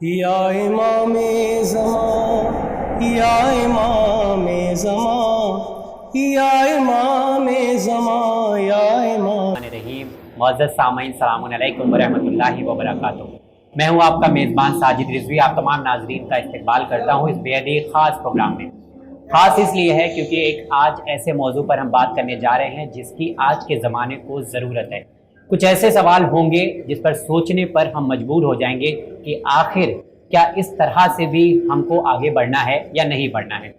یا امام زمان یا امام زمان یا امام زمان یا امام رحیم معزز سامعین السلام علیکم ورحمۃ اللہ وبرکاتہ۔ میں ہوں آپ کا میزبان ساجد رضوی، آپ تمام ناظرین کا استقبال کرتا ہوں اس بے حد خاص پروگرام میں۔ خاص اس لیے ہے کیونکہ ایک آج ایسے موضوع پر ہم بات کرنے جا رہے ہیں جس کی آج کے زمانے کو ضرورت ہے۔ کچھ ایسے سوال ہوں گے جس پر سوچنے پر ہم مجبور ہو جائیں گے کہ آخر کیا اس طرح سے بھی ہم کو آگے بڑھنا ہے یا نہیں بڑھنا ہے۔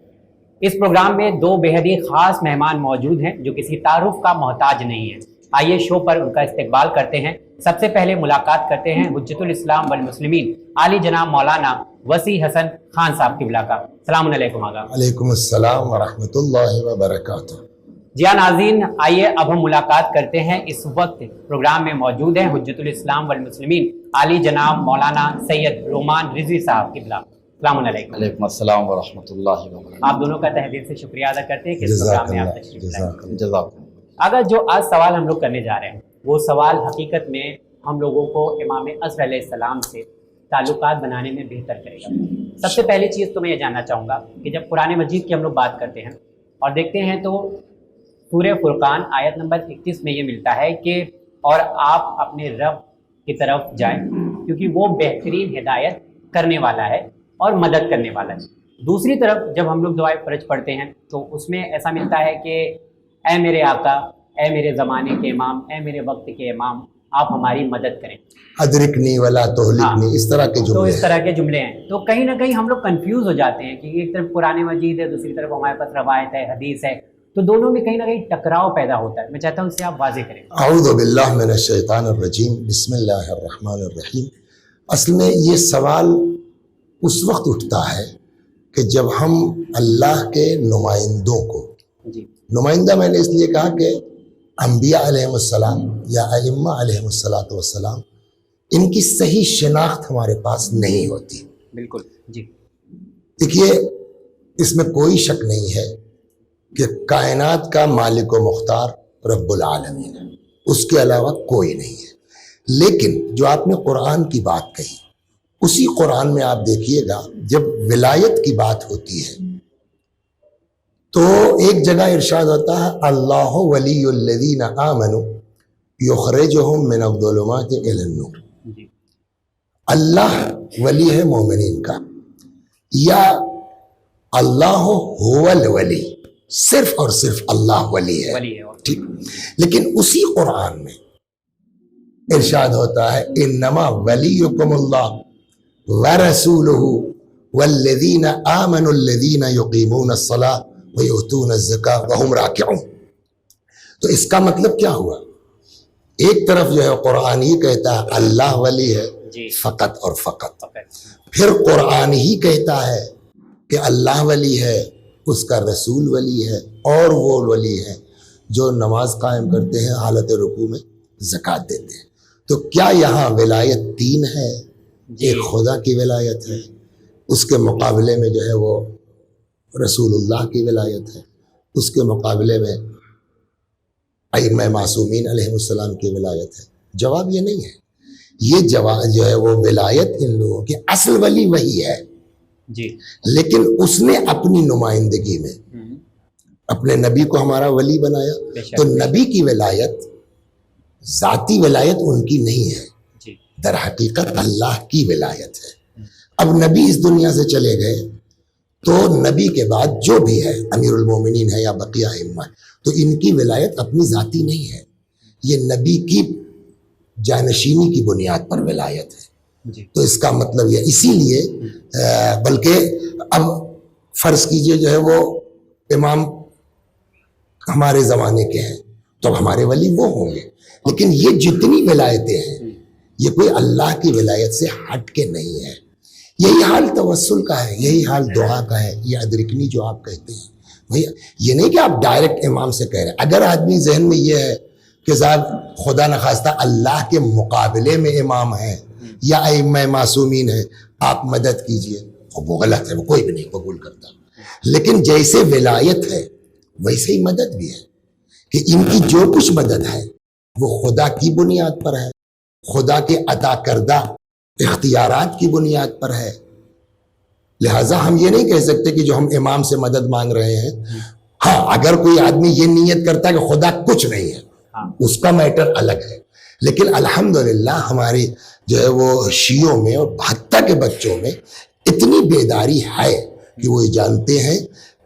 اس پروگرام میں دو بے حد خاص مہمان موجود ہیں جو کسی تعارف کا محتاج نہیں ہے۔ آئیے شو پر ان کا استقبال کرتے ہیں۔ سب سے پہلے ملاقات کرتے ہیں حجت الاسلام والمسلمین عالی جناب مولانا وسیع حسن خان صاحب قبلہ کا۔ السلام علیکم آقا۔ علیکم السلام ورحمۃ اللہ وبرکاتہ۔ جی ہاں ناظرین، آئیے اب ہم ملاقات کرتے ہیں۔ اس وقت پروگرام میں موجود ہیں حجت الاسلام والمسلمین عالی جناب مولانا سید رومان رضوی صاحب قبلہ۔ السلام علیکم۔ علیکم السلام ورحمۃ اللہ وبرکاتہ۔ آپ دونوں کا تہہ دل سے شکریہ ادا کرتے ہیں کہ اس پروگرام میں آپ تشریف لائے۔ جزاک اللہ۔ اگر جو آج سوال ہم لوگ کرنے جا رہے ہیں وہ سوال حقیقت میں ہم لوگوں کو امام عصر علیہ السلام سے تعلقات بنانے میں بہتر کرے گا۔ سب سے پہلی چیز تو میں یہ جاننا چاہوں گا کہ جب قرآن مجید کی ہم لوگ بات کرتے ہیں اور دیکھتے ہیں تو سورہ فرقان آیت نمبر 31 میں یہ ملتا ہے کہ اور آپ اپنے رب کی طرف جائیں کیونکہ وہ بہترین ہدایت کرنے والا ہے اور مدد کرنے والا ہے۔ دوسری طرف جب ہم لوگ دعائے فرج پڑھتے ہیں تو اس میں ایسا ملتا ہے کہ اے میرے آقا، اے میرے زمانے کے امام، اے میرے وقت کے امام، آپ ہماری مدد کریں، ادرکنی ولا تہلکنی، اس طرح کے تو جملے اس طرح کے جملے ہیں۔ تو کہیں نہ کہیں ہم لوگ کنفیوز ہو جاتے ہیں کہ ایک طرف قرآن مجید ہے، دوسری طرف ہمارے پاس روایت ہے، حدیث ہے، تو دونوں میں کہیں نہ کہیں ٹکراؤ پیدا ہوتا ہے۔ میں چاہتا ہوں اس سے آپ واضح کریں۔ اعوذ باللہ من الشیطان الرجیم، بسم اللہ الرحمن الرحیم۔ اصل میں یہ سوال اس وقت اٹھتا ہے کہ جب ہم اللہ کے نمائندوں کو، جی نمائندہ میں نے اس لیے کہا کہ انبیاء علیہ السلام یا ائمہ علیہ السلام، ان کی صحیح شناخت ہمارے پاس نہیں ہوتی۔ بالکل جی۔ دیکھیے، اس میں کوئی شک نہیں ہے کہ کائنات کا مالک و مختار رب العالمین ہے، اس کے علاوہ کوئی نہیں ہے۔ لیکن جو آپ نے قرآن کی بات کہی، اسی قرآن میں آپ دیکھیے گا جب ولایت کی بات ہوتی ہے تو ایک جگہ ارشاد ہوتا ہے اللہ ولی الذین آمنوا یخرجہم من الظلمات الی النور۔ جی اللہ ولی ہے مومنین کا، یا اللہ هو الولی، صرف اور صرف اللہ ولی ہے، ولی ہے۔ ٹھیک۔ لیکن اسی قرآن میں ارشاد ہوتا ہے انما ولیکم اللہ ورسولہ والذین آمنوا الذین یقیمون الصلاۃ ویؤتون الزکاۃ وہم راکعون۔ تو اس کا مطلب کیا ہوا؟ ایک طرف جو ہے قرآن ہی کہتا ہے اللہ ولی ہے جی فقط اور فقط، پھر قرآن ہی کہتا ہے کہ اللہ ولی ہے، اس کا رسول ولی ہے، اور وہ ولی ہے جو نماز قائم کرتے ہیں، حالت رکوع میں زکوٰۃ دیتے ہیں۔ تو کیا یہاں ولایت تین ہے؟ ایک خدا کی ولایت ہے، اس کے مقابلے میں جو ہے وہ رسول اللہ کی ولایت ہے، اس کے مقابلے میں ائمہ معصومین علیہ السلام کی ولایت ہے۔ جواب یہ نہیں ہے، یہ جواب جو ہے وہ ولایت ان لوگوں کی اصل ولی وہی ہے، جی لیکن اس نے اپنی نمائندگی میں اپنے نبی کو ہمارا ولی بنایا، تو نبی کی ولایت ذاتی ولایت ان کی نہیں ہے، جی در حقیقت اللہ کی ولایت ہے۔ اب نبی اس دنیا سے چلے گئے تو نبی کے بعد جو بھی ہے، امیر المومنین ہے یا بقیہ ائمہ، تو ان کی ولایت اپنی ذاتی نہیں ہے، یہ نبی کی جانشینی کی بنیاد پر ولایت ہے۔ جی تو اس کا مطلب یہ، اسی لیے بلکہ اب فرض کیجئے جو ہے وہ امام ہمارے زمانے کے ہیں تو ہمارے ولی وہ ہوں گے، لیکن یہ جتنی ولایتیں ہیں یہ کوئی اللہ کی ولایت سے ہٹ کے نہیں ہے۔ یہی حال توسل کا ہے، یہی حال دعا کا ہے، یہ ادرکنی جو آپ کہتے ہیں وہی۔ یہ نہیں کہ آپ ڈائریکٹ امام سے کہہ رہے ہیں۔ اگر آدمی ذہن میں یہ ہے کہ صاحب خدا نخواستہ اللہ کے مقابلے میں امام ہیں یا ائمہ معصومین ہیں، آپ مدد کیجئے، وہ غلط ہے، وہ کوئی بھی نہیں قبول کرتا۔ لیکن جیسے ولایت ہے ویسے ہی مدد بھی ہے، کہ ان کی جو کچھ مدد ہے وہ خدا کی بنیاد پر ہے، خدا کے عطا کردہ اختیارات کی بنیاد پر ہے. لہٰذا ہم یہ نہیں کہہ سکتے کہ جو ہم امام سے مدد مانگ رہے ہیں. ہاں اگر کوئی آدمی یہ نیت کرتا ہے کہ خدا کچھ نہیں ہے, اس کا میٹر الگ ہے. لیکن الحمدللہ ہماری جو ہے وہ شیعوں میں اور حتیٰ کے بچوں میں اتنی بیداری ہے کہ وہ یہ جانتے ہیں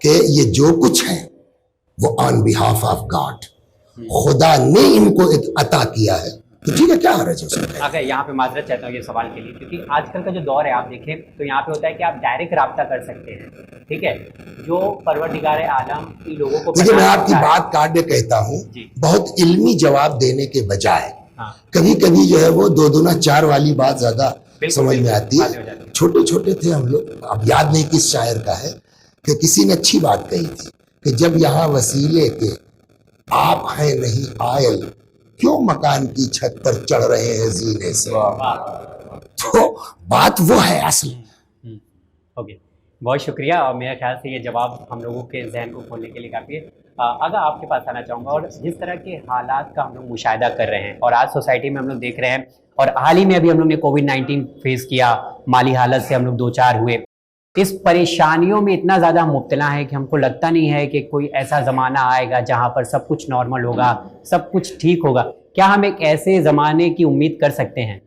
کہ یہ جو کچھ ہے وہ آن بہاف آف گاڈ, خدا نے ان کو عطا کیا ہے. تو ٹھیک ہے, کیا حرج ہے اس میں؟ اگر یہاں پہ معذرت چاہتا ہوں یہ سوال کے لیے, کیونکہ آج کل کا جو دور ہے آپ دیکھیں تو یہاں پہ ہوتا ہے کہ آپ ڈائریکٹ رابطہ کر سکتے ہیں, ٹھیک ہے, جو پروردگار عالم کی لوگوں کو. دیکھیے میں آپ کی بات کاٹنے کہتا ہوں, بہت علمی جواب دینے کے بجائے کبھی کبھی جو ہے وہ 2 دونا 4 والی بات زیادہ سمجھ میں آتی ہے. چھوٹے چھوٹے تھے ہم لوگ, اب یاد نہیں کس شاعر کا ہے, کہ کسی نے اچھی بات کہی تھی کہ جب یہاں وسیلے کے آپ ہیں نہیں آئل, کیوں مکان کی چھت پر چڑھ رہے ہیں زینے سے. تو بات وہ ہے اصل. اوکے, بہت شکریہ, اور میرے خیال سے یہ جواب ہم لوگوں کے ذہن کو کھولنے کے لیے کافی ہے. اگر آپ کے پاس آنا چاہوں گا, اور جس طرح کے حالات کا ہم لوگ مشاہدہ کر رہے ہیں اور آج سوسائٹی میں ہم لوگ دیکھ رہے ہیں, اور حال ہی میں ابھی ہم لوگ نے کووڈ-19 فیس کیا, مالی حالت سے ہم لوگ 2-4 ہوئے, اس پریشانیوں میں اتنا زیادہ مبتلا ہے کہ ہم کو لگتا نہیں ہے کہ کوئی ایسا زمانہ آئے گا جہاں پر سب کچھ نارمل ہوگا, سب کچھ ٹھیک ہوگا. کیا ہم ایک ایسے زمانے کی امید کر سکتے ہیں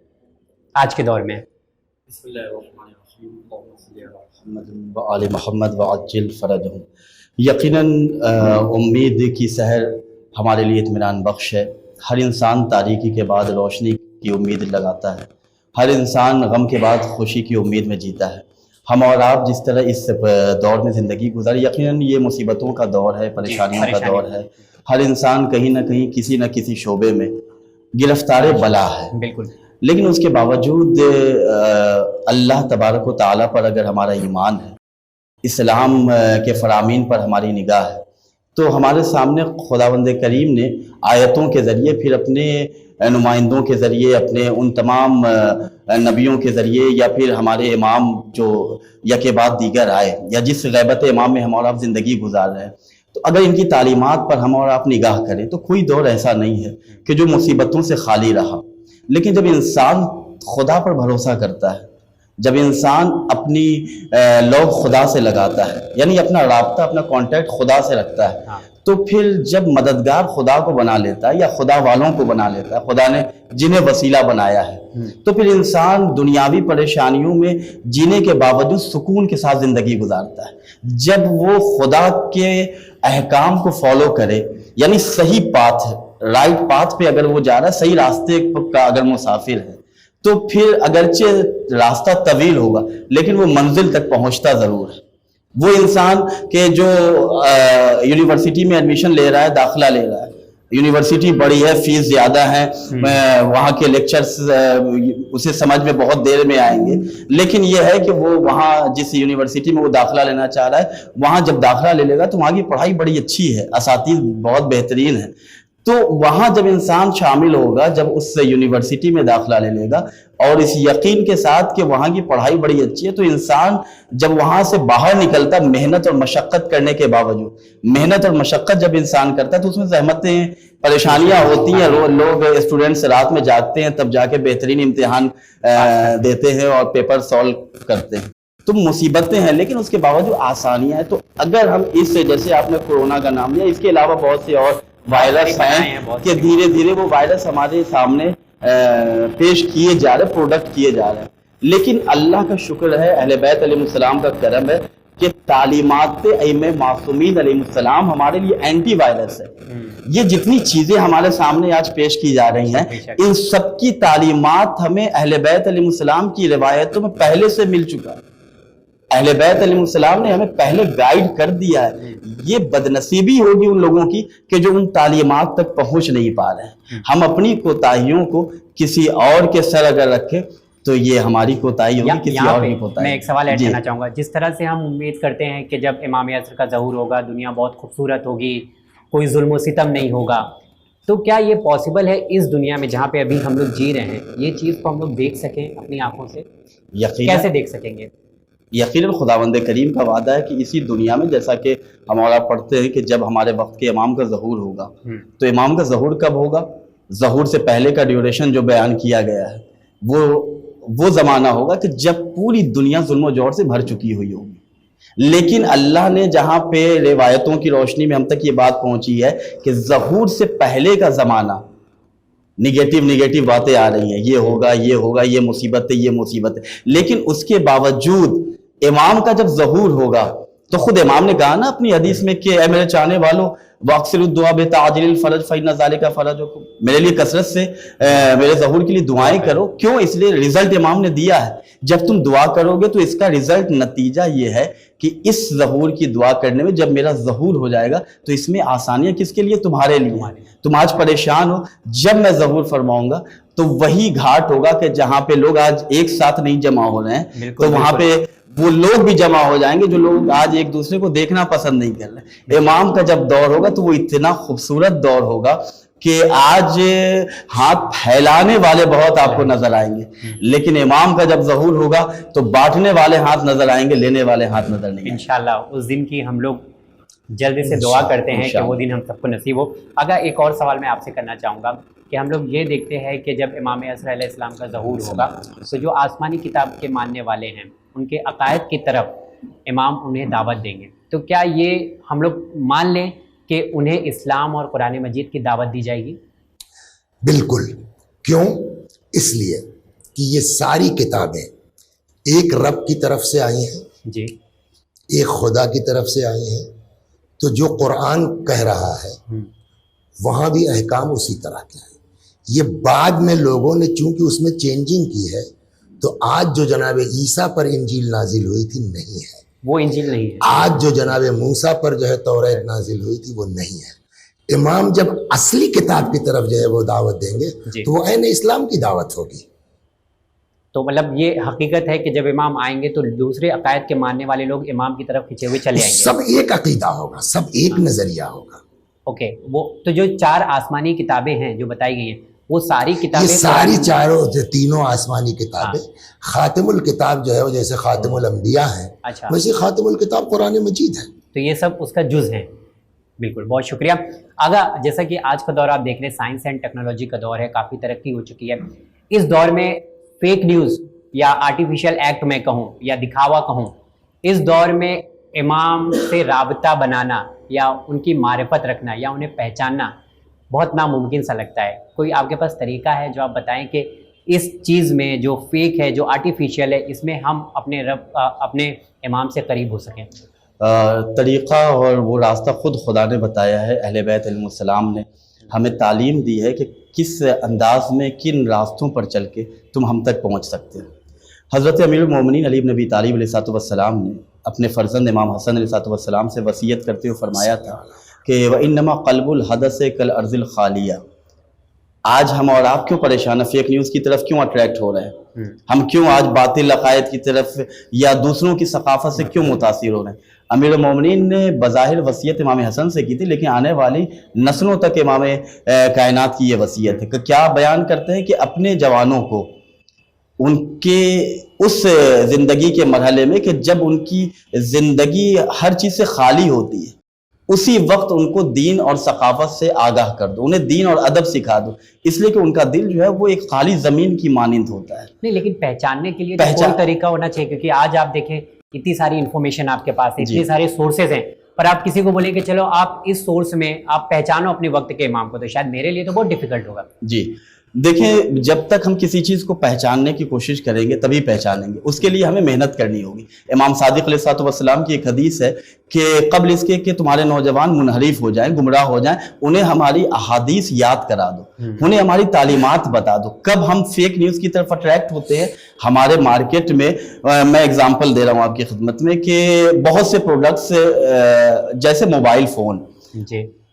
آج کے دور میں؟ بسم اللہ الرحمن الرحیم, اللہم صلی علی محمد و آل محمد وعجل فرجہم. یقیناً امید کی سحر ہمارے لیے اطمینان بخش ہے. ہر انسان تاریکی کے بعد روشنی کی امید لگاتا ہے, ہر انسان غم کے بعد خوشی کی امید میں جیتا ہے. ہم اور آپ جس طرح اس دور میں زندگی گزاری, یقیناً یہ مصیبتوں کا دور ہے, پریشانیوں کا دور ہے. ہر انسان کہیں نہ کہیں کسی نہ کسی شعبے میں گرفتار بلا ہے. بالکل. لیکن اس کے باوجود اللہ تبارک و تعالیٰ پر اگر ہمارا ایمان ہے, اسلام کے فرامین پر ہماری نگاہ ہے, تو ہمارے سامنے خداوند کریم نے آیتوں کے ذریعے, پھر اپنے نمائندوں کے ذریعے, اپنے ان تمام نبیوں کے ذریعے, یا پھر ہمارے امام جو یکے بعد دیگر آئے, یا جس غیبت امام میں ہم اور آپ زندگی گزار رہے ہیں, تو اگر ان کی تعلیمات پر ہم اور آپ نگاہ کریں تو کوئی دور ایسا نہیں ہے کہ جو مصیبتوں سے خالی رہا. لیکن جب انسان خدا پر بھروسہ کرتا ہے, جب انسان اپنی لوگ خدا سے لگاتا ہے, یعنی اپنا رابطہ, اپنا کانٹیکٹ خدا سے رکھتا ہے, تو پھر جب مددگار خدا کو بنا لیتا ہے یا خدا والوں کو بنا لیتا ہے, خدا نے جنہیں وسیلہ بنایا ہے, تو پھر انسان دنیاوی پریشانیوں میں جینے کے باوجود سکون کے ساتھ زندگی گزارتا ہے. جب وہ خدا کے احکام کو فالو کرے, یعنی صحیح پاتھ ہے, رائٹ پاتھ پہ اگر وہ جا رہا ہے, صحیح راستے کا اگر مسافر ہے, تو پھر اگرچہ راستہ طویل ہوگا لیکن وہ منزل تک پہنچتا ضرور ہے. وہ انسان کہ جو یونیورسٹی میں ایڈمیشن لے رہا ہے, داخلہ لے رہا ہے, یونیورسٹی بڑی ہے, فیس زیادہ ہے, وہاں کے لیکچرز اسے سمجھ میں بہت دیر میں آئیں گے, لیکن یہ ہے کہ وہ وہاں جس یونیورسٹی میں وہ داخلہ لینا چاہ رہا ہے, وہاں جب داخلہ لے لے گا تو وہاں کی پڑھائی بڑی اچھی ہے, اساتذہ بہت بہترین ہیں. تو وہاں جب انسان شامل ہوگا, جب اس یونیورسٹی میں داخلہ لے لے گا, اور اس یقین کے ساتھ کہ وہاں کی پڑھائی بڑی اچھی ہے, تو انسان جب وہاں سے باہر نکلتا, محنت اور مشقت کرنے کے باوجود, محنت اور مشقت جب انسان کرتا ہے تو اس میں زحمتیں, پریشانیاں ہوتی ہیں. لوگ اسٹوڈنٹس رات میں جاگتے ہیں, تب جا کے بہترین امتحان دیتے ہیں اور پیپر سالو کرتے ہیں. تو مصیبتیں ہیں, لیکن اس کے باوجود آسانیاں ہیں. تو اگر ہم اس سے, جیسے آپ نے کورونا کا نام لیا, اس کے علاوہ بہت سے اور وائرس ہیں کہ دھیرے دھیرے وہ وائرس ہمارے سامنے پیش کیے جا رہے, پروڈکٹ کیے جا رہے ہیں. لیکن اللہ کا شکر ہے, اہل بیت علیہ السلام کا کرم ہے کہ تعلیمات ائمہ معصومین علیہ السلام ہمارے لیے اینٹی وائرس ہے. یہ جتنی چیزیں ہمارے سامنے آج پیش کی جا رہی ہیں, ان سب کی تعلیمات ہمیں اہل بیت علیہ السلام کی روایتوں میں پہلے سے مل چکا ہے. اہل بیت علیہ السلام نے ہمیں پہلے گائیڈ کر دیا ہے. یہ بدنصیبی ہوگی ان لوگوں کی کہ جو ان تعلیمات تک پہنچ نہیں پا رہے ہیں. ہم اپنی کوتاہیوں کو کسی اور کے سر اگر رکھیں تو یہ ہماری کوتاہی ہوگی, کسی اور کی کوتاہی. میں ایک سوال ایڈ کرنا چاہوں گا. جس طرح سے ہم امید کرتے ہیں کہ جب امام عصر کا ظہور ہوگا, دنیا بہت خوبصورت ہوگی, کوئی ظلم و ستم نہیں ہوگا, تو کیا یہ پاسبل ہے اس دنیا میں جہاں پہ ابھی ہم لوگ جی رہے ہیں, یہ چیز کو ہم لوگ دیکھ سکیں اپنی آنکھوں سے؟ کیسے دیکھ سکیں گے؟ یقیناً خداوند کریم کا وعدہ ہے کہ اسی دنیا میں, جیسا کہ ہم اور آپ پڑھتے ہیں کہ جب ہمارے وقت کے امام کا ظہور ہوگا, تو امام کا ظہور کب ہوگا؟ ظہور سے پہلے کا ڈیوریشن جو بیان کیا گیا ہے وہ وہ زمانہ ہوگا کہ جب پوری دنیا ظلم و جور سے بھر چکی ہوئی ہوگی. لیکن اللہ نے جہاں پہ روایتوں کی روشنی میں ہم تک یہ بات پہنچی ہے کہ ظہور سے پہلے کا زمانہ نگیٹو باتیں آ رہی ہیں، یہ ہوگا، یہ مصیبت ہے، یہ مصیبت ہے، لیکن اس کے باوجود امام کا جب ظہور ہوگا تو خود امام نے کہا نا اپنی حدیث میں کہ اے میرے چاہنے والوں واکثر الدعاء بتعجیل الفرج فإن ذلك فرجکم، میرے لیے کثرت سے میرے ظہور کے لیے دعائیں کرو. کیوں؟ اس لیے رزلٹ امام نے دیا ہے. جب تم دعا کرو گے تو اس کا رزلٹ نتیجہ یہ ہے کہ اس ظہور کی دعا کرنے میں جب میرا ظہور ہو جائے گا تو اس میں آسانیاں کس کے لیے؟ تمہارے لیے. تم آج پریشان ہو، جب میں ظہور فرماؤں گا تو وہی گھاٹ ہوگا کہ جہاں پہ لوگ آج ایک ساتھ نہیں جمع ہو رہے ہیں، تو وہاں پہ وہ لوگ بھی جمع ہو جائیں گے جو لوگ آج ایک دوسرے کو دیکھنا پسند نہیں کر رہے. امام کا جب دور ہوگا تو وہ اتنا خوبصورت دور ہوگا کہ آج ہاتھ پھیلانے والے بہت آپ کو نظر آئیں گے، لیکن امام کا جب ظہور ہوگا تو بانٹنے والے ہاتھ نظر آئیں گے، لینے والے ہاتھ نظر نہیں. انشاءاللہ اس دن کی ہم لوگ جلدی سے دعا کرتے ہیں کہ وہ دن ہم سب کو نصیب ہو. اگر ایک اور سوال میں آپ سے کرنا چاہوں گا کہ ہم لوگ یہ دیکھتے ہیں کہ جب امام اصغر علیہ السلام کا ظہور ہوگا تو جو آسمانی کتاب کے ماننے والے ہیں ان کے عقائد کی طرف امام انہیں دعوت دیں گے، تو کیا یہ ہم لوگ مان لیں کہ انہیں اسلام اور قرآن مجید کی دعوت دی جائے گی؟ بالکل. کیوں؟ اس لیے کہ یہ ساری کتابیں ایک رب کی طرف سے آئی ہیں، جی، ایک خدا کی طرف سے آئی ہیں. تو جو قرآن کہہ رہا ہے وہاں بھی احکام اسی طرح کے ہیں. یہ بعد میں لوگوں نے چونکہ اس میں چینجنگ کی ہے، تو آج جو جناب عیسیٰ پر انجیل نازل ہوئی تھی نہیں ہے، وہ انجیل نہیں ہے. آج جو جناب موسیٰ پر جو ہے توریت نازل ہوئی تھی وہ نہیں ہے. امام جب اصلی کتاب کی طرف جو ہے وہ دعوت دیں گے تو وہ عین اسلام کی دعوت ہوگی. تو مطلب یہ حقیقت ہے کہ جب امام آئیں گے تو دوسرے عقائد کے ماننے والے لوگ امام کی طرف کھنچے ہوئے چلے آئیں گے، سب ایک عقیدہ ہوگا، سب ایک نظریہ ہوگا. اوکے. وہ تو جو 4 آسمانی کتابیں ہیں جو بتائی گئی ہیں وہ ساری کتابیں، یہ ساری چاروں تینوں آسمانی کتابیں، خاتم الکتاب جو ہے وہ جیسے خاتم الانبیاء ہیں، ویسے خاتم الکتاب قرآن مجید ہے. تو یہ سب اس کا جز ہیں. بالکل، بہت شکریہ آغا. جیسا کہ آج کا دور آپ دیکھ رہے ہیں سائنس اینڈ ٹیکنالوجی کا دور ہے، کافی ترقی ہو چکی ہے. اس دور میں فیک نیوز یا آرٹیفیشل ایکٹ میں کہوں یا دکھاوا کہوں، اس دور میں امام سے رابطہ بنانا یا ان کی معرفت رکھنا یا انہیں پہچاننا بہت ناممکن سا لگتا ہے. کوئی آپ کے پاس طریقہ ہے جو آپ بتائیں کہ اس چیز میں جو فیک ہے، جو آرٹیفیشیل ہے، اس میں ہم اپنے رب اپنے امام سے قریب ہو سکیں؟ طریقہ اور وہ راستہ خود خدا نے بتایا ہے. اہل بیت علیہ السلام نے ہمیں تعلیم دی ہے کہ کس انداز میں کن راستوں پر چل کے تم ہم تک پہنچ سکتے ہو. حضرت امیر المومنین علی بن ابی طالب علیہ السلام نے اپنے فرزند امام حسن علیہ السلام سے وصیت کرتے ہوئے فرمایا تھا کہ وَإِنَّمَا قَلْبُ الْحَدَثِ كَالْأَرْضِ الْخَالِيَةِ. آج ہم اور آپ کیوں پریشان ہیں؟ فیک نیوز کی طرف کیوں اٹریکٹ ہو رہے ہیں؟ ہم کیوں آج باطل عقائد کی طرف یا دوسروں کی ثقافت سے کیوں متاثر ہو رہے ہیں؟ امیر المومنین نے بظاہر وصیت امام حسن سے کی تھی، لیکن آنے والی نسلوں تک امام کائنات کی یہ وصیت ہے کہ کیا بیان کرتے ہیں کہ اپنے جوانوں کو ان کے اس زندگی کے مرحلے میں کہ جب ان کی زندگی ہر چیز سے خالی ہوتی ہے، اسی وقت ان کو دین اور ثقافت سے آگاہ کر دو، انہیں دین اور ادب سکھا دو، اس لیے کہ ان کا دل جو ہے وہ ایک خالی زمین کی مانند ہوتا ہے. نہیں، لیکن پہچاننے کے لیے کوئی طریقہ ہونا چاہیے، کیونکہ آج آپ دیکھیں اتنی ساری انفارمیشن آپ کے پاس ہے، اتنے سارے سورسز ہیں، پر آپ کسی کو بولیں کہ چلو آپ اس سورس میں آپ پہچانو اپنے وقت کے امام کو، تو شاید میرے لیے تو بہت ڈیفیکلٹ ہوگا. جی دیکھیں، جب تک ہم کسی چیز کو پہچاننے کی کوشش کریں گے تبھی پہچانیں گے، اس کے لیے ہمیں محنت کرنی ہوگی. امام صادق علیہ السلام کی ایک حدیث ہے کہ قبل اس کے کہ تمہارے نوجوان منحرف ہو جائیں، گمراہ ہو جائیں، انہیں ہماری احادیث یاد کرا دو، انہیں ہماری تعلیمات بتا دو. کب ہم فیک نیوز کی طرف اٹریکٹ ہوتے ہیں؟ ہمارے مارکیٹ میں، میں اگزامپل دے رہا ہوں آپ کی خدمت میں کہ بہت سے پروڈکٹس جیسے موبائل فون،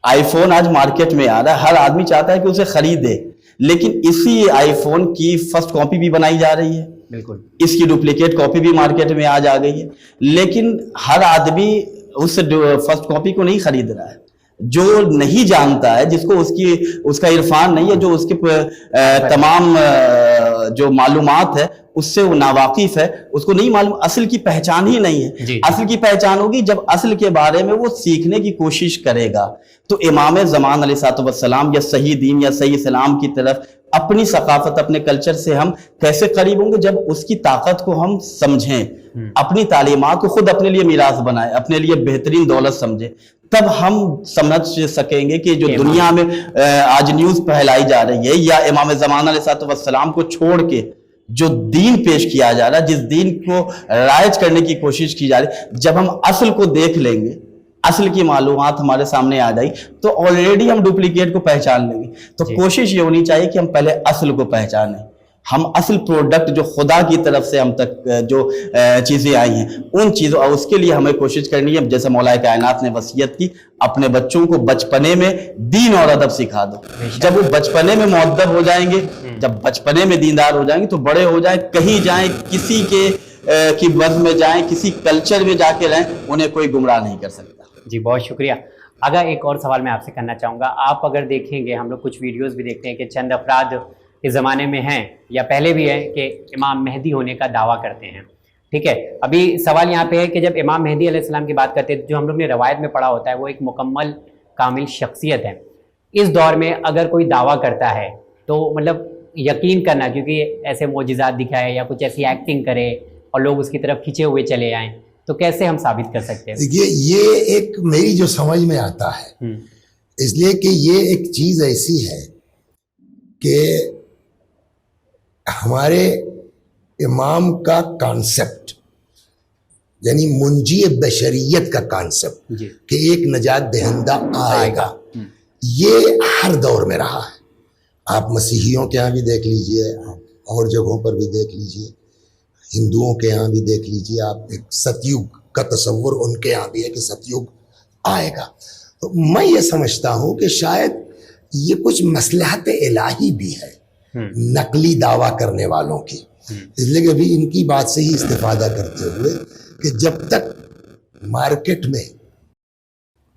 آئی فون آج مارکیٹ میں آ رہا ہے، ہر آدمی چاہتا ہے کہ اسے خریدے، لیکن اسی آئی فون کی فرسٹ کاپی بھی بنائی جا رہی ہے، بالکل اس کی ڈپلیکیٹ کاپی بھی مارکیٹ میں آج آ گئی ہے، لیکن ہر آدمی اس فرسٹ کاپی کو نہیں خرید رہا ہے. جو نہیں جانتا ہے، جس کو اس کا عرفان نہیں ہے، جو اس کے تمام جو معلومات ہے اس سے وہ ناواقف ہے، اس کو نہیں معلوم، اصل کی پہچان ہی نہیں ہے. اصل کی پہچان ہوگی جب اصل کے بارے میں وہ سیکھنے کی کوشش کرے گا. تو امام زمان علیہ السلام یا صحیح دین یا صحیح اسلام کی طرف اپنی ثقافت اپنے کلچر سے ہم کیسے قریب ہوں گے؟ جب اس کی طاقت کو ہم سمجھیں، اپنی تعلیمات کو خود اپنے لیے میراث بنائیں، اپنے لیے بہترین دولت سمجھیں، تب ہم سمجھ سکیں گے کہ جو دنیا میں آج نیوز پھیلائی جا رہی ہے یا امام زمان علیہ السلام کو چھوڑ کے جو دین پیش کیا جا رہا ہے، جس دین کو رائج کرنے کی کوشش کی جا رہی ہے، جب ہم اصل کو دیکھ لیں گے، اصل کی معلومات ہمارے سامنے آ گئی تو آلریڈی ہم ڈپلیکیٹ کو پہچان لیں گے۔ تو کوشش یہ ہونی چاہیے کہ ہم پہلے اصل کو پہچانیں، ہم اصل پروڈکٹ جو خدا کی طرف سے ہم تک جو چیزیں آئی ہیں ان چیزوں، اور اس کے لیے ہمیں کوشش کرنی ہے جیسے مولا کائنات نے وصیت کی، اپنے بچوں کو بچپنے میں دین اور ادب سکھا دو۔ جب وہ بچپنے میں مؤدب ہو جائیں گے، جب بچپنے میں دیندار ہو جائیں گے تو بڑے ہو جائیں، کہیں جائیں، کسی کی بز میں جائیں، کسی کلچر میں جا کے رہیں، انہیں کوئی گمراہ نہیں کر سکتا۔ جی بہت شکریہ۔ اگر ایک اور سوال میں آپ سے کرنا چاہوں گا، آپ اگر دیکھیں گے، ہم لوگ کچھ ویڈیوز بھی دیکھتے ہیں کہ چند افراد اس زمانے میں ہیں یا پہلے بھی ہیں کہ امام مہدی ہونے کا دعویٰ کرتے ہیں، ٹھیک ہے؟ ابھی سوال یہاں پہ ہے کہ جب امام مہدی علیہ السلام کی بات کرتے ہیں، جو ہم لوگ نے روایت میں پڑھا ہوتا ہے وہ ایک مکمل کامل شخصیت ہے۔ اس دور میں اگر کوئی دعویٰ کرتا ہے تو مطلب یقین کرنا، کیونکہ ایسے معجزات دکھائے یا کچھ ایسی ایکٹنگ کرے اور لوگ اس کی طرف کھنچے ہوئے چلے آئیں، تو کیسے ہم ثابت کر سکتے ہیں؟ دیکھیے یہ ایک میری جو سمجھ میں آتا ہے، اس لیے کہ یہ ایک چیز ایسی ہے کہ ہمارے امام کا کانسیپٹ، یعنی منجی بشریت کا کانسیپٹ کہ ایک نجات دہندہ آئے گا، یہ ہر دور میں رہا ہے۔ آپ مسیحیوں کے ہاں بھی دیکھ لیجئے، اور جگہوں پر بھی دیکھ لیجئے، ہندوؤں کے ہاں بھی دیکھ لیجئے، آپ ایک ستیوگ کا تصور ان کے ہاں بھی ہے کہ ستیوگ آئے گا۔ تو میں یہ سمجھتا ہوں کہ شاید یہ کچھ مصلحت الہی بھی ہے نقلی دعویٰ کرنے والوں کی، اس لیے کہ ابھی ان کی بات سے ہی استفادہ کرتے ہوئے کہ جب تک مارکیٹ میں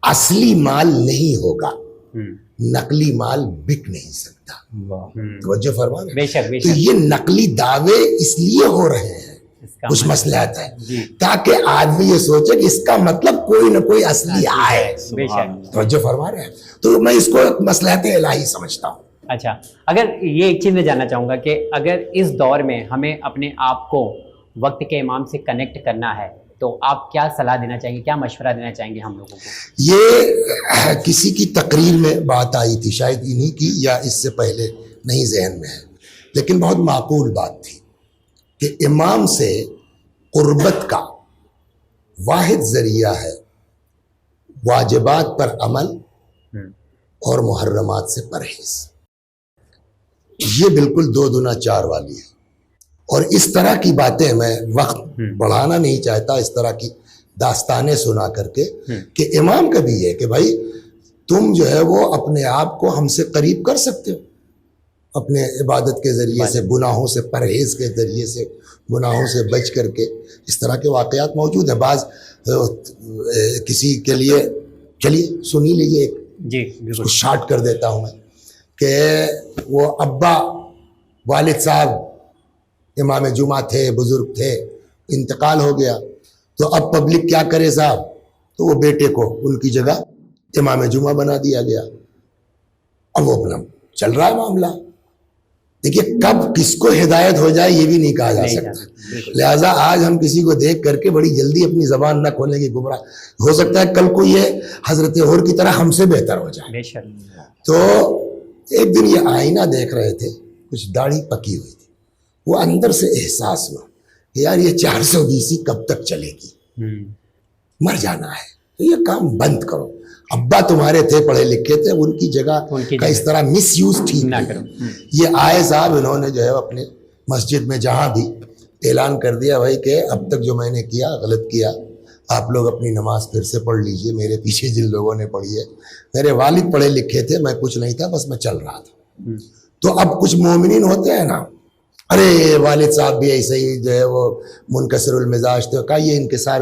اصلی مال نہیں ہوگا نقلی مال بک نہیں سکتا۔ توجہ فرما رہے ہیں؟ تو یہ نقلی دعوے اس لیے ہو رہے ہیں، کچھ مصلحت ہے تاکہ آدمی یہ سوچے کہ اس کا مطلب کوئی نہ کوئی اصلی آئے۔ توجہ فرما رہے ہیں؟ تو میں اس کو ایک مصلحت الہی سمجھتا ہوں۔ اچھا، اگر یہ ایک چیز میں جاننا چاہوں گا کہ اگر اس دور میں ہمیں اپنے آپ کو وقت کے امام سے کنیکٹ کرنا ہے تو آپ کیا صلاح دینا چاہیں گے، کیا مشورہ دینا چاہیں گے ہم لوگوں کو؟ یہ کسی کی تقریر میں بات آئی تھی، شاید انہی کی یا اس سے پہلے نہیں ذہن میں ہے، لیکن بہت معقول بات تھی کہ امام سے قربت کا واحد ذریعہ ہے واجبات پر عمل اور محرمات سے پرہیز۔ یہ بالکل 2 دنا 4 والی ہے، اور اس طرح کی باتیں میں وقت بڑھانا نہیں چاہتا، اس طرح کی داستانیں سنا کر کے کہ امام کا بھی یہ کہ بھائی تم جو ہے وہ اپنے آپ کو ہم سے قریب کر سکتے ہو اپنے عبادت کے ذریعے سے، گناہوں سے پرہیز کے ذریعے سے، گناہوں سے بچ کر کے۔ اس طرح کے واقعات موجود ہیں۔ بعض کسی کے لیے، چلیے سنی لیجیے، اس کو شارٹ کر دیتا ہوں میں، کہ وہ ابا والد صاحب امام جمعہ تھے، بزرگ تھے، انتقال ہو گیا، تو اب پبلک کیا کرے صاحب؟ تو وہ بیٹے کو ان کی جگہ امام جمعہ بنا دیا گیا۔ اب وہ اپنا چل رہا ہے معاملہ۔ دیکھیے کب کس کو ہدایت ہو جائے یہ بھی نہیں کہا جا سکتا، لہٰذا آج ہم کسی کو دیکھ کر کے بڑی جلدی اپنی زبان نہ کھولیں گے، گمراہ ہو سکتا ہے کل کو یہ حضرت ہور کی طرح ہم سے بہتر ہو جائے۔ تو ایک دن یہ آئینہ دیکھ رہے تھے، کچھ داڑھی پکی ہوئی تھی، وہ اندر سے احساس ہوا کہ یار یہ 420 کب تک چلے گی، مر جانا ہے، تو یہ کام بند کرو۔ ابا تمہارے تھے، پڑھے لکھے تھے، ان کی جگہ کا اس طرح مس یوز ٹھیک نہ کرو۔ یہ آئے صاحب، انہوں نے جو ہے اپنے مسجد میں جہاں بھی اعلان کر دیا بھائی کہ اب تک جو میں نے کیا غلط کیا، آپ لوگ اپنی نماز پھر سے پڑھ لیجئے، میرے پیچھے جن لوگوں نے پڑھی ہے، میرے والد پڑھے لکھے تھے، میں کچھ نہیں تھا، بس میں چل رہا تھا۔ تو اب کچھ مومنین ہوتے ہیں نا، ارے والد صاحب بھی ایسے ہی جو ہے وہ منکسر المزاج تھے، کہا یہ انکسار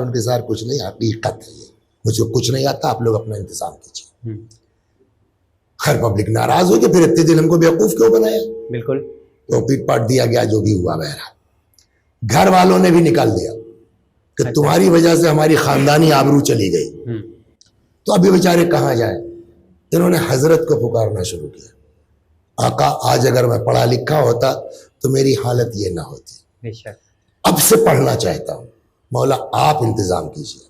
کچھ نہیں، حقیقت ہے، یہ مجھے کچھ نہیں آتا، آپ لوگ اپنا انتظام کیجیے۔ خیر پبلک ناراض ہو کہ پھر اتنے دن ہم کو بیوقوف کیوں بنایا؟ بالکل، تو پیٹ پاٹ دیا گیا، جو بھی ہوا بہرحال۔ گھر والوں نے بھی نکال دیا کہ تمہاری وجہ سے ہماری خاندانی آبرو چلی گئی، تو ابھی بیچارے کہاں جائیں؟ انہوں نے حضرت کو پکارنا شروع کیا، آقا آج اگر میں پڑھا لکھا ہوتا تو میری حالت یہ نہ ہوتی. بے شک. اب سے پڑھنا چاہتا ہوں. مولا آپ انتظام کیجیے.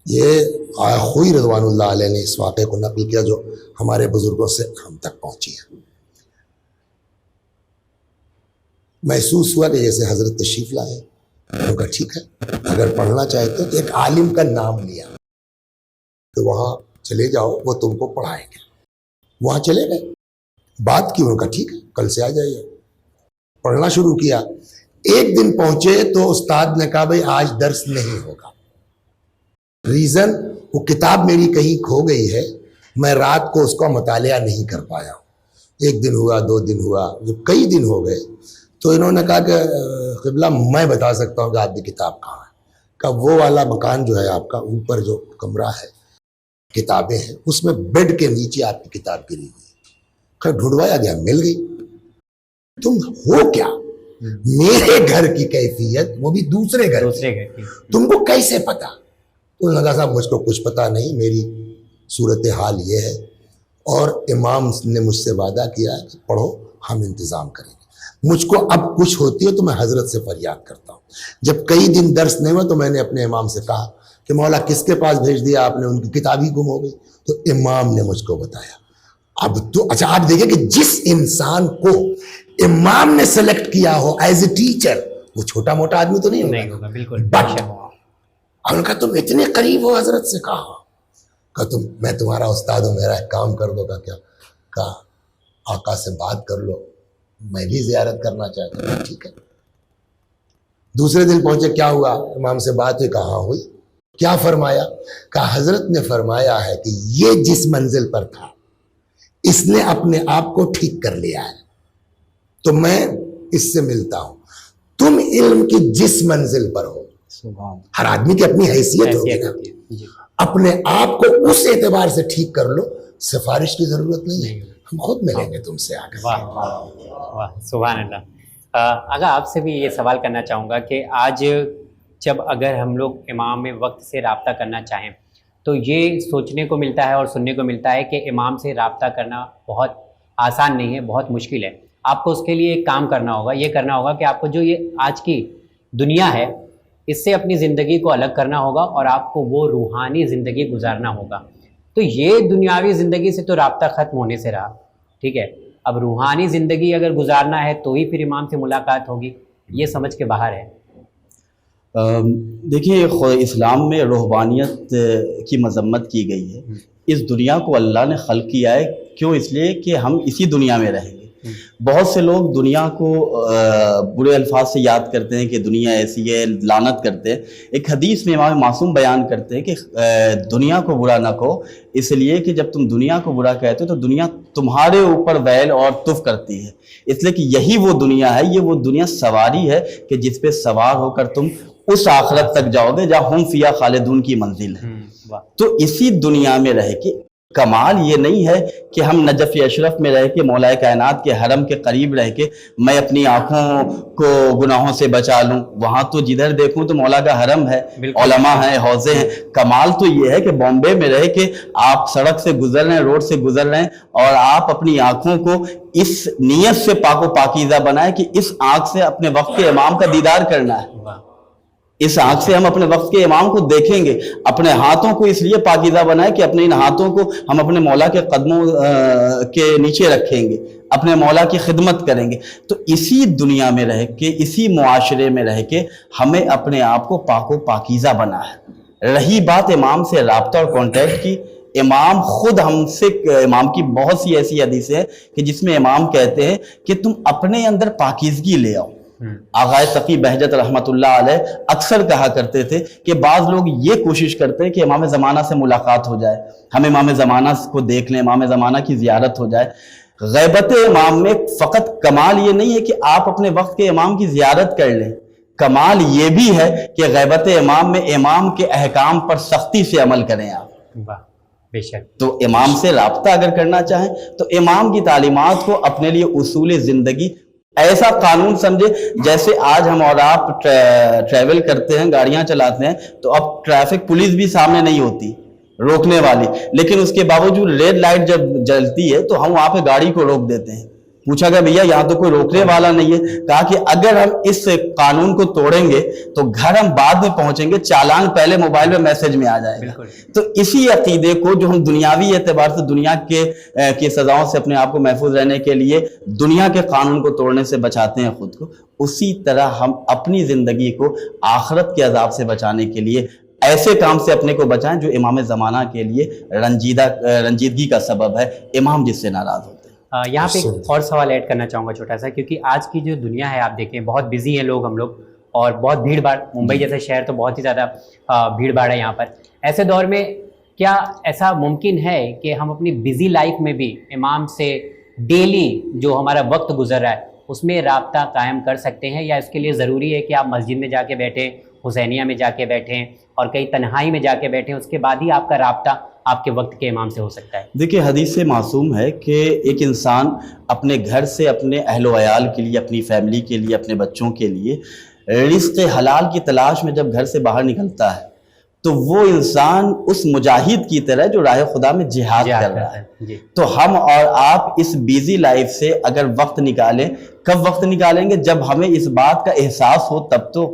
یہ خوئی رضوان اللہ علیہ نے اس واقعے کو نقل کیا جو ہمارے بزرگوں سے ہم تک پہنچی ہے. محسوس ہوا کہ جیسے حضرت تشریف لائے. ان کا ٹھیک ہے اگر پڑھنا چاہتے تو ایک عالم کا نام لیا تو وہاں چلے جاؤ وہ تم کو پڑھائیں گے. وہاں چلے گئے, بات کی. ان کا ٹھیک ہے کل سے آ جائیے. پڑھنا شروع کیا. ایک دن پہنچے تو استاد نے کہا بھائی آج درس نہیں ہوگا. ریزن وہ کتاب میری کہیں کھو گئی ہے, میں رات کو اس کا مطالعہ نہیں کر پایا ہوں. ایک دن ہوا, 2 دن ہوا, جب کئی دن ہو گئے تو انہوں نے کہا کہ قبلہ میں بتا سکتا ہوں کہ آپ کی کتاب کہاں ہے. کہا وہ والا مکان جو ہے آپ کا, اوپر جو کمرہ ہے کتابیں ہیں, اس میں بیڈ کے نیچے آپ کی کتاب گری ہوئی. کہا ڈھونڈوایا گیا, مل گئی. تم ہو کیا؟ میرے گھر کی کیفیت, وہ بھی دوسرے گھر کی, تم کو کیسے پتا؟ تو انہوں نے کہا صاحب مجھ کو کچھ پتا نہیں, میری صورتحال یہ ہے اور امام نے مجھ سے وعدہ کیا ہے کہ پڑھو, ہم انتظام کریں گے. مجھ کو اب کچھ ہوتی ہے تو میں حضرت سے فریاد کرتا ہوں. جب کئی دن درس نہیں ہوا تو میں نے اپنے امام سے کہا کہ مولا کس کے پاس بھیج دیا آپ نے, ان کی کتاب ہی گم ہو گئی. تو امام نے مجھ کو بتایا. اب تو اچھا آپ دیکھیں کہ جس انسان کو امام نے سلیکٹ کیا ہو ایز اے ٹیچر, وہ چھوٹا موٹا آدمی تو نہیں ہوگا. بالکل. اور ان کا تم اتنے قریب ہو حضرت سے. کہا تم, میں تمہارا استاد ہوں, میرا ایک کام کر دو. کیا؟ کہا آقا سے بات کر لو, میں بھی زیارت کرنا چاہتا ہوں. ٹھیک ہے. دوسرے دن پہنچے, کیا ہوا؟ امام سے بات ہوئی. کہاں ہوئی؟ کیا فرمایا؟ کہا حضرت نے فرمایا ہے کہ یہ جس منزل پر تھا اس نے اپنے آپ کو ٹھیک کر لیا ہے, تو میں اس سے ملتا ہوں. تم علم کی جس منزل پر ہو, ہر آدمی کی اپنی حیثیت ہوگی نا, اپنے آپ کو اس اعتبار سے ٹھیک کر لو. سفارش کی ضرورت نہیں ہے, ہم خود ملیں گے تم سے آگے. واہ سبحان اللہ. اگر آپ سے بھی یہ سوال کرنا چاہوں گا کہ آج جب اگر ہم لوگ امام وقت سے رابطہ کرنا چاہیں تو یہ سوچنے کو ملتا ہے اور سننے کو ملتا ہے کہ امام سے رابطہ کرنا بہت آسان نہیں ہے, بہت مشکل ہے. آپ کو اس کے لیے ایک کام کرنا ہوگا, یہ کرنا ہوگا کہ آپ کو جو یہ آج کی دنیا ہے اس سے اپنی زندگی کو الگ کرنا ہوگا اور آپ کو وہ روحانی زندگی گزارنا ہوگا. تو یہ دنیاوی زندگی سے تو رابطہ ختم ہونے سے رہا, ٹھیک ہے. اب روحانی زندگی اگر گزارنا ہے تو ہی پھر امام سے ملاقات ہوگی, یہ سمجھ کے باہر ہے. دیکھیے اسلام میں روحانیت کی مذمت کی گئی ہے. اس دنیا کو اللہ نے خلق کیا ہے, کیوں؟ اس لیے کہ ہم اسی دنیا میں رہیں گے. بہت سے لوگ دنیا کو برے الفاظ سے یاد کرتے ہیں کہ دنیا ایسی ہے, لعنت کرتے ہیں. ایک حدیث میں امام معصوم بیان کرتے ہیں کہ دنیا کو برا نہ کہو, اس لیے کہ جب تم دنیا کو برا کہتے ہو تو دنیا تمہارے اوپر ویل اور تف کرتی ہے. اس لیے کہ یہی وہ دنیا ہے, یہ وہ دنیا سواری ہے کہ جس پہ سوار ہو کر تم اس آخرت تک جاؤ گے جہاں ہم فیہا خالدون کی منزل ہے. تو اسی دنیا میں رہ کے کمال یہ نہیں ہے کہ ہم نجف اشرف میں رہ کے مولا کائنات کے حرم کے قریب رہ کے میں اپنی آنکھوں کو گناہوں سے بچا لوں. وہاں تو جدھر دیکھوں تو مولا کا حرم ہے, علماء ہیں, حوضے ہیں. کمال تو یہ ہے کہ بامبے میں رہ کے آپ سڑک سے گزر رہے ہیں, روڈ سے گزر رہے ہیں, اور آپ اپنی آنکھوں کو اس نیت سے پاک و پاکیزہ بنائیں کہ اس آنکھ سے اپنے وقت کے امام کا دیدار کرنا ہے. اس آنکھ سے ہم اپنے وقت کے امام کو دیکھیں گے. اپنے ہاتھوں کو اس لیے پاکیزہ بنائیں کہ اپنے ان ہاتھوں کو ہم اپنے مولا کے قدموں کے نیچے رکھیں گے, اپنے مولا کی خدمت کریں گے. تو اسی دنیا میں رہ کے, اسی معاشرے میں رہ کے ہمیں اپنے آپ کو پاک و پاکیزہ بنا ہے. رہی بات امام سے رابطہ اور کانٹیکٹ کی, امام خود ہم سے, امام کی بہت سی ایسی حدیثیں ہیں کہ جس میں امام کہتے ہیں کہ تم اپنے اندر پاکیزگی لے آؤ. آغائے تقی بہجت رحمت اللہ علیہ اکثر کہا کرتے تھے کہ بعض لوگ یہ کوشش کرتے ہیں کہ امام زمانہ سے ملاقات ہو جائے, ہم امام زمانہ کو دیکھ لیں, امام زمانہ کی زیارت ہو جائے. غیبت امام میں فقط کمال یہ نہیں ہے کہ آپ اپنے وقت کے امام کی زیارت کر لیں, کمال یہ بھی ہے کہ غیبت امام میں امام کے احکام پر سختی سے عمل کریں آپ. بے شک. تو امام سے رابطہ اگر کرنا چاہیں تو امام کی تعلیمات کو اپنے لیے اصول زندگی ایسا قانون سمجھے جیسے آج ہم اور آپ ٹریول کرتے ہیں, گاڑیاں چلاتے ہیں, تو اب ٹریفک پولیس بھی سامنے نہیں ہوتی, روکنے والی, لیکن اس کے باوجود ریڈ لائٹ جب جلتی ہے تو ہم وہاں پہ گاڑی کو روک دیتے ہیں. پوچھا گیا بھیا یہاں تو کوئی روکنے والا نہیں ہے, کہا کہ اگر ہم اس قانون کو توڑیں گے تو گھر ہم بعد میں پہنچیں گے, چالان پہلے موبائل میں میسج میں آ جائے گا. تو اسی عقیدے کو جو ہم دنیاوی اعتبار سے دنیا کے سزاؤں سے اپنے آپ کو محفوظ رہنے کے لیے دنیا کے قانون کو توڑنے سے بچاتے ہیں خود کو, اسی طرح ہم اپنی زندگی کو آخرت کے عذاب سے بچانے کے لیے ایسے کام سے اپنے کو بچائیں جو امام زمانہ کے لیے رنجیدگی کا سبب ہے, امام جس سے ناراض ہوتے ہیں. یہاں پہ ایک اور سوال ایڈ کرنا چاہوں گا چھوٹا سا, کیونکہ آج کی جو دنیا ہے آپ دیکھیں بہت بزی ہیں لوگ, ہم لوگ, اور بہت بھیڑ بھاڑ, ممبئی جیسے شہر تو بہت ہی زیادہ بھیڑ بھاڑ ہے یہاں پر. ایسے دور میں کیا ایسا ممکن ہے کہ ہم اپنی بزی لائف میں بھی امام سے ڈیلی جو ہمارا وقت گزر رہا ہے اس میں رابطہ قائم کر سکتے ہیں, یا اس کے لیے ضروری ہے کہ آپ مسجد میں جا کے بیٹھیں, حسینیہ میں جا کے بیٹھیں اور کئی تنہائی میں جا کے بیٹھیں, اس کے بعد ہی آپ کا رابطہ آپ کے وقت کے امام سے ہو سکتا ہے؟ دیکھیے حدیث سے معصوم ہے کہ ایک انسان اپنے گھر سے اپنے اہل و عیال کے لیے, اپنی فیملی کے لیے, اپنے بچوں کے لیے رزق حلال کی تلاش میں جب گھر سے باہر نکلتا ہے تو وہ انسان اس مجاہد کی طرح جو راہ خدا میں جہاد کر رہا ہے. تو ہم اور آپ اس بیزی لائف سے اگر وقت نکالیں, کب وقت نکالیں گے؟ جب ہمیں اس بات کا احساس ہو تب تو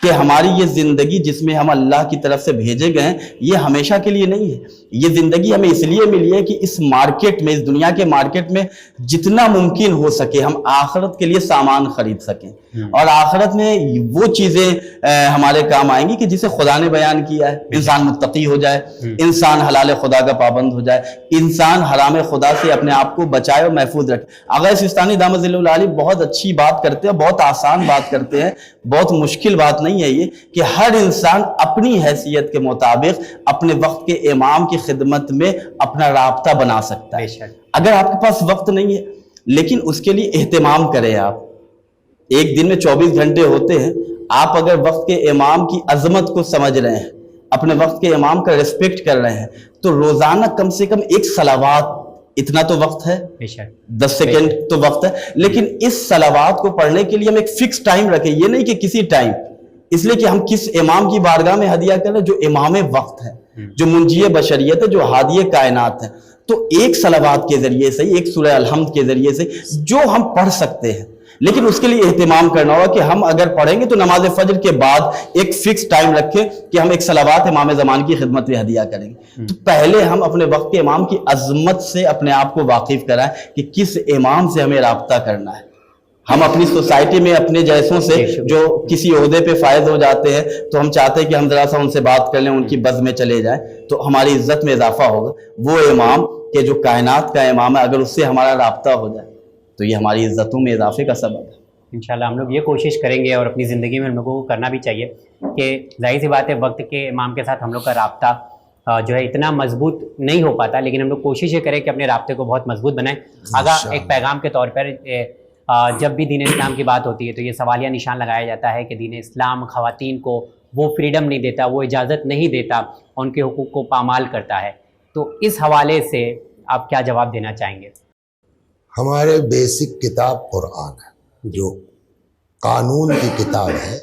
کہ ہماری یہ زندگی جس میں ہم اللہ کی طرف سے بھیجے گئے ہیں یہ ہمیشہ کے لیے نہیں ہے. یہ زندگی ہمیں اس لیے ملی ہے کہ اس مارکیٹ میں, اس دنیا کے مارکیٹ میں جتنا ممکن ہو سکے ہم آخرت کے لیے سامان خرید سکیں, اور آخرت میں وہ چیزیں ہمارے کام آئیں گی کہ جسے خدا نے بیان کیا ہے. انسان متقی ہو جائے, انسان حلال خدا کا پابند ہو جائے, انسان حرام خدا سے اپنے آپ کو بچائے اور محفوظ رکھے. اگر سستانی دامت ظل العالی بہت اچھی بات کرتے ہیں, بہت آسان بات کرتے ہیں, بہت مشکل بات نہیں ہے یہ کہ ہر انسان اپنی حیثیت کے مطابق اپنے وقت کے امام کی خدمت میں اپنا رابطہ بنا سکتا ہے. اگر آپ کے پاس وقت نہیں ہے لیکن اس کے لیے اہتمام کریں, آپ ایک دن میں 24 گھنٹے ہوتے ہیں, آپ اگر وقت کے امام کی عظمت کو سمجھ رہے ہیں, اپنے وقت کے امام کا ریسپیکٹ کر رہے ہیں, تو روزانہ کم سے کم ایک صلوات, اتنا تو وقت ہے, 10 سیکنڈ تو وقت ہے, لیکن اس صلوات کو پڑھنے کے لیے ہم ایک فکس ٹائم رکھیں, یہ نہیں کہ کسی ٹائم, اس لیے کہ ہم کس امام کی بارگاہ میں ہدیہ کر رہے ہیں جو امام وقت ہے, جو منجی بشریت ہے, جو ہادی کائنات ہے. تو ایک صلوات کے ذریعے سے, ایک سورہ الحمد کے ذریعے سے جو ہم پڑھ سکتے ہیں, لیکن اس کے لیے اہتمام کرنا ہوگا کہ ہم اگر پڑھیں گے تو نماز فجر کے بعد ایک فکس ٹائم رکھیں کہ ہم ایک صلوات امام زمان کی خدمت میں ہدیہ کریں گے. تو پہلے ہم اپنے وقت کے امام کی عظمت سے اپنے آپ کو واقف کرائیں کہ کس امام سے ہمیں رابطہ کرنا ہے. ہم اپنی سوسائٹی میں اپنے جیسوں سے جو کسی عہدے پہ فائز ہو جاتے ہیں تو ہم چاہتے ہیں کہ ہم ذرا سا ان سے بات کر لیں, ان کی بز میں چلے جائیں, تو ہماری عزت میں اضافہ ہوگا. وہ امام کہ جو کائنات کا امام ہے, اگر اس سے ہمارا رابطہ ہو جائے تو یہ ہماری عزتوں میں اضافے کا سبب ہے. انشاءاللہ ہم لوگ یہ کوشش کریں گے, اور اپنی زندگی میں ہم لوگوں کو کرنا بھی چاہیے کہ ظاہر سی بات ہے وقت کے امام کے ساتھ ہم لوگ کا رابطہ جو ہے اتنا مضبوط نہیں ہو پاتا, لیکن ہم لوگ کوشش یہ کریں کہ اپنے رابطے کو بہت مضبوط بنائیں. اگر ایک پیغام کے طور پر جب بھی دین اسلام کی بات ہوتی ہے تو یہ سوالیہ نشان لگایا جاتا ہے کہ دین اسلام خواتین کو وہ فریڈم نہیں دیتا, وہ اجازت نہیں دیتا, ان کے حقوق کو پامال کرتا ہے. تو اس حوالے سے آپ کیا جواب دینا چاہیں گے؟ ہمارے بیسک کتاب قرآن ہے, جو قانون کی کتاب ہے,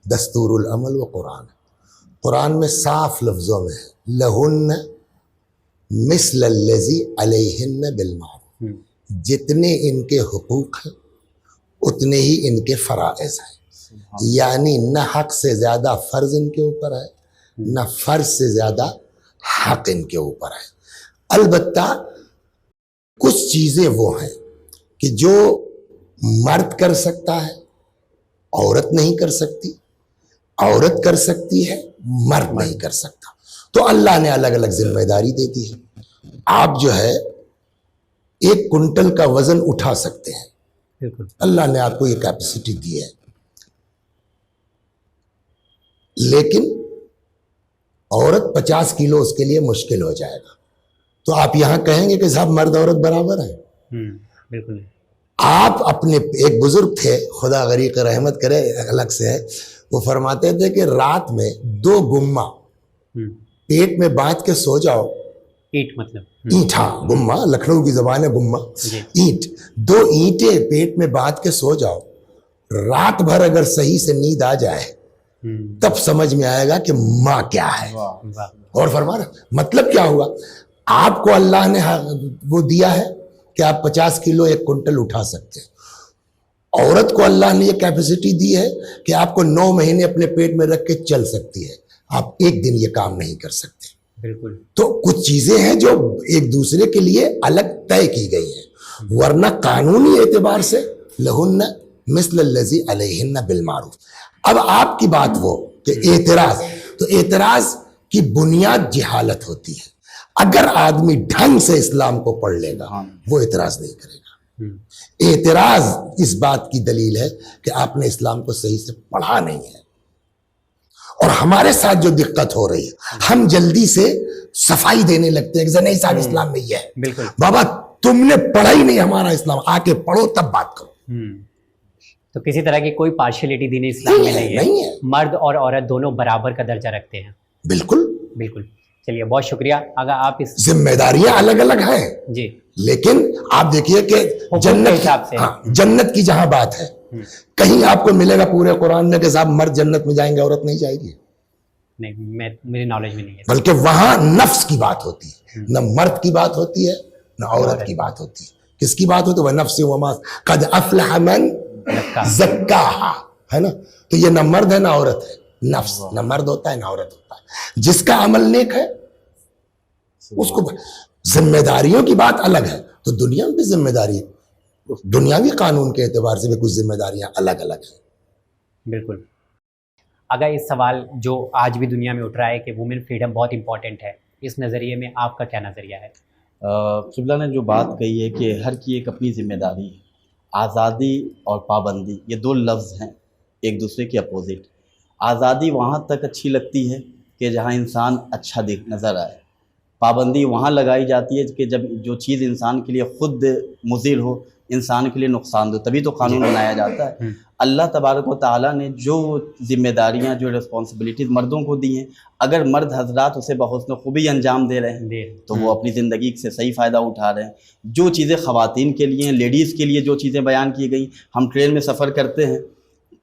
دستور العمل و قرآن ہے. قرآن میں صاف لفظوں میں ہے لہن مثل الذی علیہن بالمعروف, جتنے ان کے حقوق ہیں اتنے ہی ان کے فرائض ہیں. یعنی نہ حق سے زیادہ فرض ان کے اوپر ہے, نہ فرض سے زیادہ حق ان کے اوپر ہے. البتہ کچھ چیزیں وہ ہیں کہ جو مرد کر سکتا ہے عورت نہیں کر سکتی, عورت کر سکتی ہے مرد نہیں کر سکتا. تو اللہ نے الگ الگ ذمہ داری دے دی ہے. آپ جو ہے 1 کنٹل کا وزن اٹھا سکتے ہیں, اللہ نے آپ کو یہ کیپیسٹی دی ہے, لیکن عورت 50 کلو اس کے لیے مشکل ہو جائے گا. تو آپ یہاں کہیں گے کہ صاحب مرد عورت برابر ہیں؟ بالکل. آپ اپنے ایک بزرگ تھے, خدا غریق رحمت کرے, الگ سے ہے, وہ فرماتے تھے کہ رات میں 2 گما پیٹ میں باندھ کے سو جاؤ. اینٹ مطلب اینٹ, ہاں گما لکھنؤ کی زبان ہے گما, اینٹ. 2 اینٹیں پیٹ میں باندھ کے سو جاؤ, رات بھر اگر صحیح سے نیند آ جائے تب سمجھ میں آئے گا کہ ماں کیا ہے. اور فرمانا مطلب کیا ہوا, آپ کو اللہ نے وہ دیا ہے کہ آپ 50 کلو 1 کنٹل اٹھا سکتے ہیں. عورت کو اللہ نے یہ کیپیسٹی دی ہے کہ آپ کو 9 مہینے اپنے پیٹ میں رکھ کے چل سکتی ہے. آپ ایک دن یہ کام نہیں کر سکتے. بالکل. تو کچھ چیزیں ہیں جو ایک دوسرے کے لیے الگ طے کی گئی ہیں, ورنہ قانونی اعتبار سے لہن مثل الذی علیہن بالمعروف. اب آپ کی بات وہ کہ اعتراض, تو اعتراض کی بنیاد جہالت ہوتی ہے. اگر آدمی ڈھنگ سے اسلام کو پڑھ لے گا وہ اعتراض نہیں کرے گا. اعتراض اس بات کی دلیل ہے کہ آپ نے اسلام کو صحیح سے پڑھا نہیں ہے. اور ہمارے ساتھ جو دقت ہو رہی ہے, ہم جلدی سے صفائی دینے لگتے ہیں کہ نہیں صاحب اسلام میں یہ ہے. بالکل. بابا تم نے پڑھا ہی نہیں ہمارا اسلام, آ کے پڑھو تب بات کرو. تو کسی طرح کی کوئی پارشلٹی دین اسلام میں نہیں ہے. مرد اور عورت دونوں برابر کا درجہ رکھتے ہیں. بالکل بالکل. چلیے بہت شکریہ. اگر آپ اس ذمہ داریاں الگ الگ ہیں جی, لیکن آپ دیکھیے کہ جنت کی جہاں بات ہے, کہیں آپ کو ملے گا پورے قرآن میں کہ صاحب مرد جنت میں جائیں گے عورت نہیں جائے گی؟ نہیں, میری نالج میں نہیں ہے. بلکہ وہاں نفس کی بات ہوتی ہے, نہ مرد کی بات ہوتی ہے نہ عورت کی بات ہوتی ہے. کس کی بات ہوتی ہے؟ وہ نفس وما قد افلح من زکاہا, ہے نا. تو یہ نہ مرد ہے نہ عورت ہے, نفس نہ مرد ہوتا ہے نہ عورت ہوتا ہے. جس کا عمل نیک ہے اس کو, ذمہ داریوں کی بات الگ ہے تو دنیا میں بھی ذمہ داری ہے. دنیاوی قانون کے اعتبار سے بھی کچھ ذمہ داریاں الگ الگ ہیں. بالکل. اگر اس سوال جو آج بھی دنیا میں اٹھ رہا ہے کہ وومن فریڈم بہت امپورٹنٹ ہے, اس نظریے میں آپ کا کیا نظریہ ہے؟ قبلہ نے جو بات کہی ہے کہ ہر کی ایک اپنی ذمہ داری ہے. آزادی اور پابندی یہ 2 لفظ ہیں ایک دوسرے کے اپوزٹ. آزادی وہاں تک اچھی لگتی ہے کہ جہاں انسان اچھا نظر آئے. پابندی وہاں لگائی جاتی ہے کہ جب جو چیز انسان کے لیے خود مضر ہو, انسان کے لیے نقصان دہ, تبھی تو قانون بنایا جاتا ہے. اللہ تبارک و تعالیٰ نے جو ذمہ داریاں جو رسپانسبلٹیز مردوں کو دی ہیں, اگر مرد حضرات اسے بحسن خوبی انجام دے رہے ہیں تو وہ اپنی زندگی سے صحیح فائدہ اٹھا رہے ہیں. جو چیزیں خواتین کے لیے, لیڈیز کے لیے جو چیزیں بیان کی گئی, ہم ٹرین میں سفر کرتے ہیں,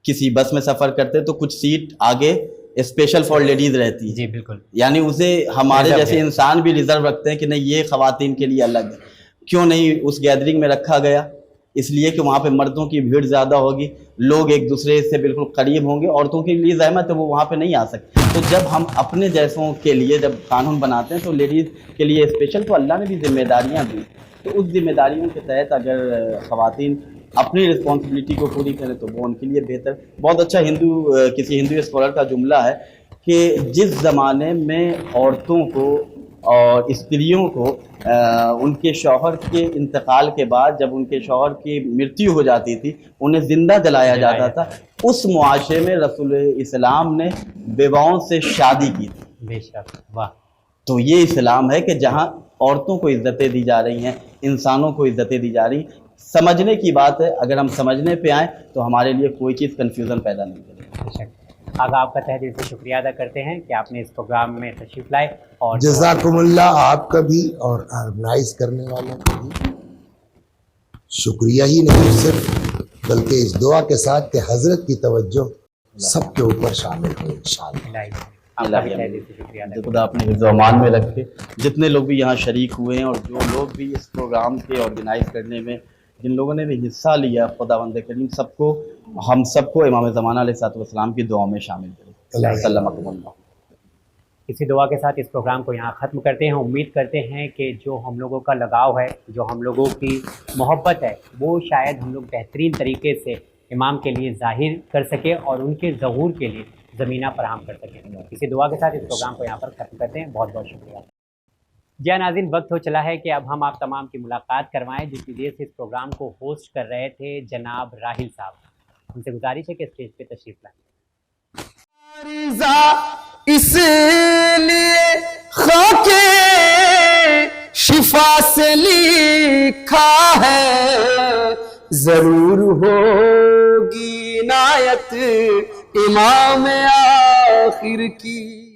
کسی بس میں سفر کرتے ہیں تو کچھ سیٹ آگے اسپیشل فار لیڈیز رہتی ہے. جی بالکل. یعنی اسے ہمارے جیسے انسان بھی ریزرو رکھتے ہیں کہ نہیں یہ خواتین کے لیے الگ ہے. کیوں نہیں اس گیدرنگ میں رکھا گیا؟ اس لیے کہ وہاں پہ مردوں کی بھیڑ زیادہ ہوگی, لوگ ایک دوسرے سے بالکل قریب ہوں گے, عورتوں کے لیے زحمت ہے وہ وہاں پہ نہیں آ سکتے. تو جب ہم اپنے جیسوں کے لیے جب قانون بناتے ہیں تو لیڈیز کے لیے اسپیشل, تو اللہ نے بھی ذمہ داریاں دی. تو اس ذمہ داریوں کے تحت اگر خواتین اپنی رسپانسبلٹی کو پوری کریں تو وہ ان کے لیے بہتر. بہت اچھا کسی ہندو اسکالر کا جملہ ہے کہ جس زمانے میں عورتوں کو اور استریوں کو ان کے شوہر کے انتقال کے بعد جب ان کے شوہر کی مرتیو ہو جاتی تھی انہیں زندہ جلایا جاتا تھا, اس معاشرے میں رسول اسلام نے بیواؤں سے شادی کی تھی. بے شک. واہ. تو یہ اسلام ہے کہ جہاں عورتوں کو عزتیں دی جا رہی ہیں, انسانوں کو عزتیں دی جا رہی ہیں. سمجھنے کی بات ہے, اگر ہم سمجھنے پہ آئیں تو ہمارے لیے کوئی چیز کنفیوژن پیدا نہیں کرے. بے شک. آج آپ کا تہ دل سے شکریہ ادا کرتے ہیں کہ آپ نے اس پروگرام میں تشریف لائے, اور جزاکم اللہ آپ کا بھی اور آرگنائز کرنے والوں کا بھی شکریہ ہی نہیں صرف, بلکہ اس دعا کے ساتھ کہ حضرت کی توجہ سب کے اوپر شامل ہو انشاءاللہ. خدا اپنے حفظ و امان میں رکھے. جتنے لوگ بھی یہاں شریک ہوئے ہیں اور جو لوگ بھی اس پروگرام کے آرگنائز کرنے میں جن لوگوں نے بھی حصہ لیا, خداوند کریم سب کو, ہم سب کو امام زمانہ علیہ الصلوۃ والسلام کی دعا میں شامل کرے. سلامکم اللہ. اسی دعا کے ساتھ اس پروگرام کو یہاں ختم کرتے ہیں. امید کرتے ہیں کہ جو ہم لوگوں کا لگاؤ ہے, جو ہم لوگوں کی محبت ہے, وہ شاید ہم لوگ بہترین طریقے سے امام کے لیے ظاہر کر سکیں اور ان کے ظہور کے لیے زمینہ فراہم کر سکیں. اسی دعا کے ساتھ اس پروگرام کو یہاں پر ختم کرتے ہیں. بہت بہت شکریہ. جی ناظرین, وقت ہو چلا ہے کہ اب ہم آپ تمام کی ملاقات کروائیں. جتنی دیر سے اس پروگرام کو ہوسٹ کر رہے تھے جناب راحل صاحب, ان سے گزارش ہے کہ اسٹیج پہ تشریف لائیں. اس لیے خاک شفا سے لکھا ہے, ضرور ہوگی عنایت امام آخر کی.